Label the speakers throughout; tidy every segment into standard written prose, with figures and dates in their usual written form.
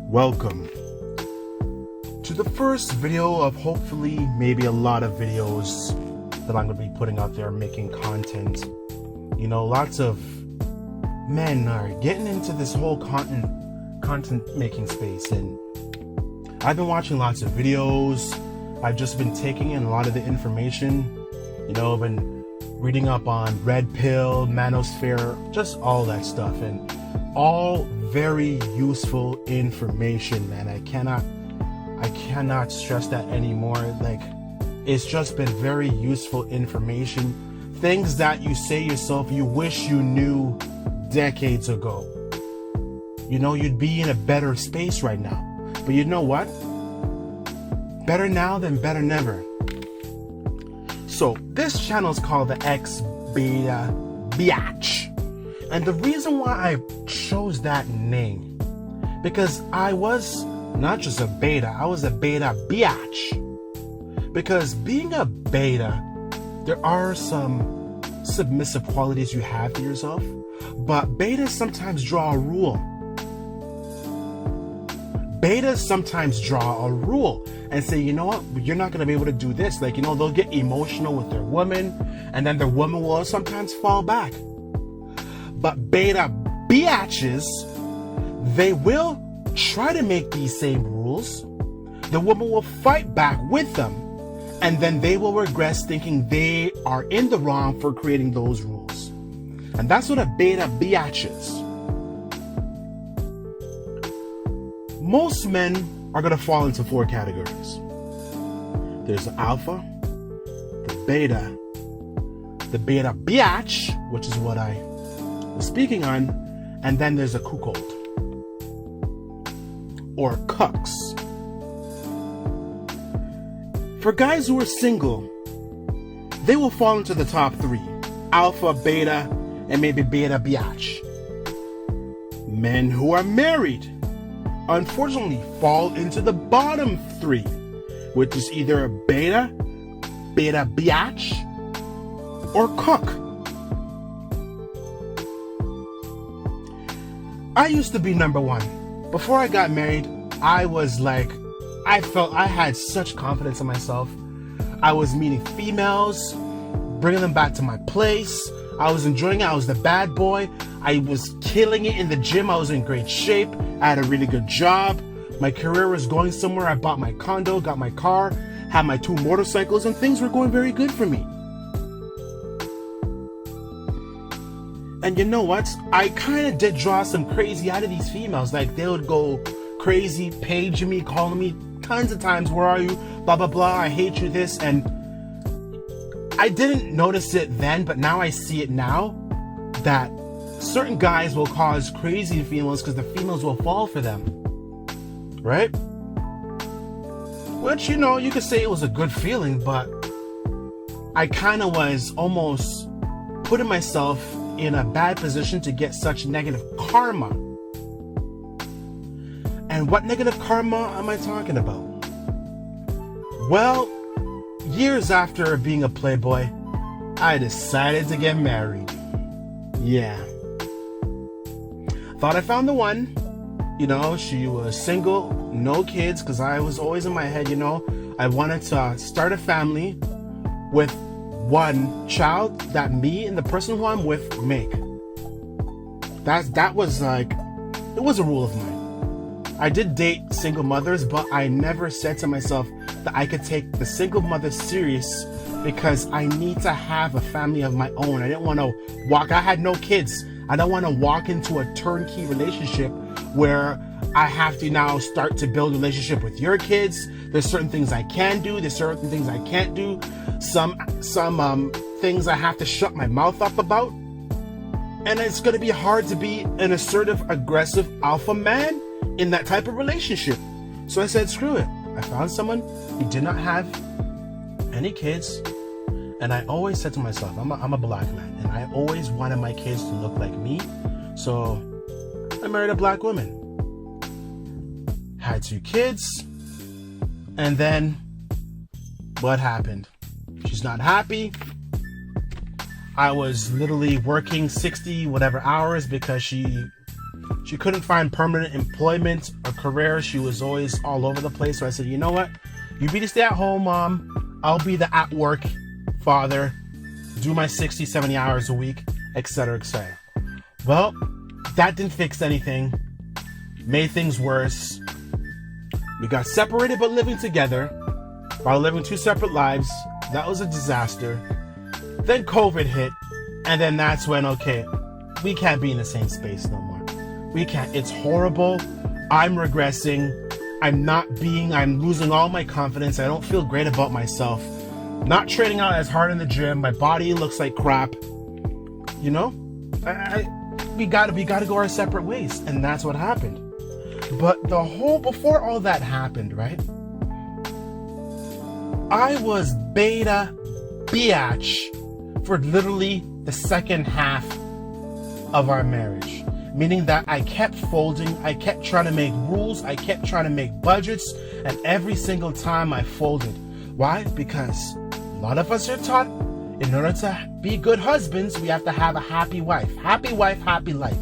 Speaker 1: Welcome to the first video of hopefully maybe a lot of videos that I'm going to be putting out there, making content. You know, lots of men are getting into this whole content making space, and I've been watching lots of videos. I've just been taking in a lot of the information. You know, I've been reading up on Red Pill, Manosphere, just all that stuff, and all very useful information, man. I cannot stress that anymore. Like, it's just been very useful information. Things that you say yourself you wish you knew decades ago. You know, you'd be in a better space right now. But you know what? Better now than better never. So this channel is called the Exbeta Byitch. And the reason why I chose that name, because I was not just a beta, I was a beta biatch. Because being a beta, there are some submissive qualities you have to yourself, but betas sometimes draw a rule. Betas sometimes draw a rule and say, you know what, you're not going to be able to do this. Like, you know, they'll get emotional with their woman, and then their woman will sometimes fall back. But beta biatches, they will try to make these same rules. The woman will fight back with them, and then they will regress thinking they are in the wrong for creating those rules. And that's what a beta biatch is. Most men are going to fall into four categories. There's the alpha, the beta biatch, which is what I was speaking on, and then there's a cuckold or cucks. For guys who are single, they will fall into the top three: alpha, beta, and maybe beta biatch. Men who are married, unfortunately, fall into the bottom three, which is either a beta biatch, or cuck. I used to be number one. Before I got married, I was like, I felt I had such confidence in myself. I was meeting females, bringing them back to my place. I was enjoying it. I was the bad boy. I was killing it in the gym. I was in great shape. I had a really good job. My career was going somewhere. I bought my condo, got my car, had my 2 motorcycles, and things were going very good for me. And you know what? I kind of did draw some crazy out of these females. Like, they would go crazy, paging me, calling me tons of times, where are you? Blah, blah, blah. I hate you, this. And I didn't notice it then, but now I see it now, that certain guys will cause crazy females because the females will fall for them. Right? Which, you know, you could say it was a good feeling, but I kind of was almost putting myself in a bad position to get such negative karma. And what negative karma am I talking about? Well, years after being a playboy, I decided to get married. Yeah. Thought I found the one. You know, she was single, no kids, because I was always in my head, you know, I wanted to start a family with one child that me and the person who I'm with make. That was like, it was a rule of mine. I did date single mothers, but I never said to myself that I could take the single mother serious, because I need to have a family of my own. I didn't want to I had no kids. I don't want to walk into a turnkey relationship where I have to now start to build a relationship with your kids. There's certain things I can do. There's certain things I can't do. Some things I have to shut my mouth up about. And it's going to be hard to be an assertive, aggressive alpha man in that type of relationship. So I said, screw it. I found someone who did not have any kids. And I always said to myself, I'm a black man, and I always wanted my kids to look like me. So I married a black woman. Had 2 kids. And then what happened? She's not happy. I was literally working 60 whatever hours because she She couldn't find permanent employment or career. She was always all over the place. So I said, you know what? You be the stay-at-home mom. I'll be the at-work father. Do my 60, 70 hours a week, etc., etc. Well, that didn't fix anything. Made things worse. We got separated but living together while living two separate lives. That was a disaster. Then COVID hit, and then that's when, okay, we can't be in the same space no more. We can't. It's horrible. I'm regressing. I'm losing all my confidence. I don't feel great about myself. Not training out as hard in the gym. My body looks like crap. You know? We gotta go our separate ways. And that's what happened. But before all that happened, right? I was beta Byitch for literally the second half of our marriage. Meaning that I kept folding, I kept trying to make rules, I kept trying to make budgets, and every single time I folded. Why? Because a lot of us are taught in order to be good husbands, we have to have a happy wife. Happy wife, happy life.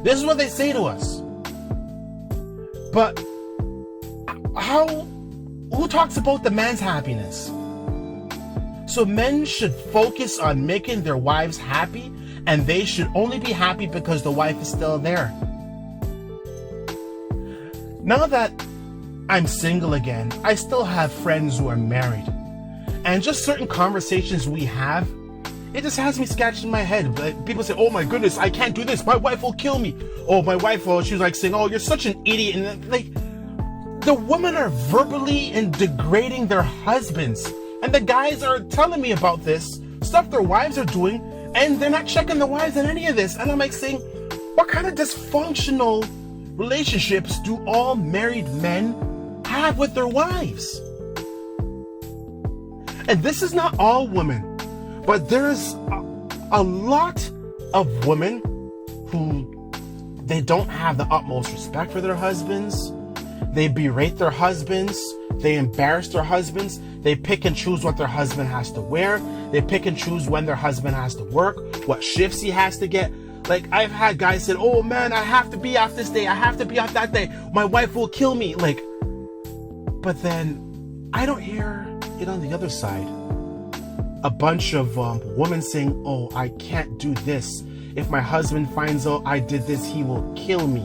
Speaker 1: This is what they say to us. But who talks about the man's happiness? So men should focus on making their wives happy, and they should only be happy because the wife is still there. Now that I'm single again, I still have friends who are married. And just certain conversations we have, it just has me scratching my head. Like, people say, oh my goodness, I can't do this. My wife will kill me. Oh, my wife, she was like saying, oh, you're such an idiot. And like, the women are verbally and degrading their husbands. And the guys are telling me about this stuff their wives are doing, and they're not checking the wives on any of this. And I'm like saying, what kind of dysfunctional relationships do all married men have with their wives? And this is not all women, but there's a lot of women who they don't have the utmost respect for their husbands. They berate their husbands. They embarrass their husbands. They pick and choose what their husband has to wear. They pick and choose when their husband has to work, what shifts he has to get. Like, I've had guys say, oh man, I have to be off this day. I have to be off that day. My wife will kill me. Like, but then I don't hear it on the other side. A bunch of women saying, oh, I can't do this. If my husband finds out I did this, he will kill me.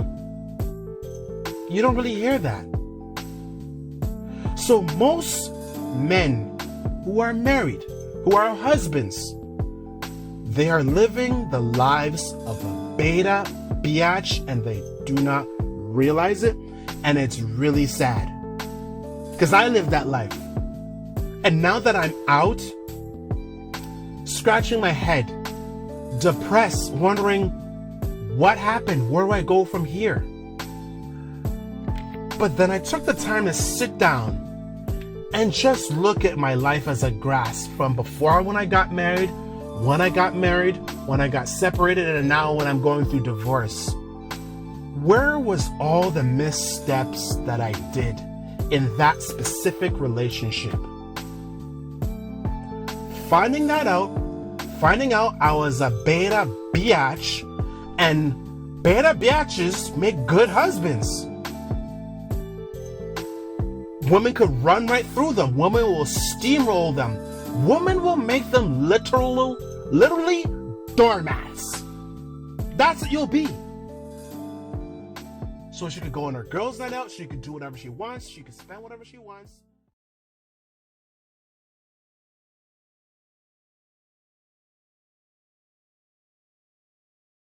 Speaker 1: You don't really hear that. So most men who are married, who are husbands, they are living the lives of a beta Byitch, and they do not realize it. And it's really sad. Because I lived that life. And now that I'm out, scratching my head, depressed, wondering what happened, where do I go from here? But then I took the time to sit down and just look at my life as a graph from before when I got married, when I got separated, and now when I'm going through divorce. Where was all the missteps that I did in that specific relationship? Finding out I was a beta Byitch, and beta Byitches make good husbands. Women could run right through them. Women will steamroll them. Women will make them literally doormats. That's what you'll be. So she could go on her girls' night out. She could do whatever she wants. She could spend whatever she wants.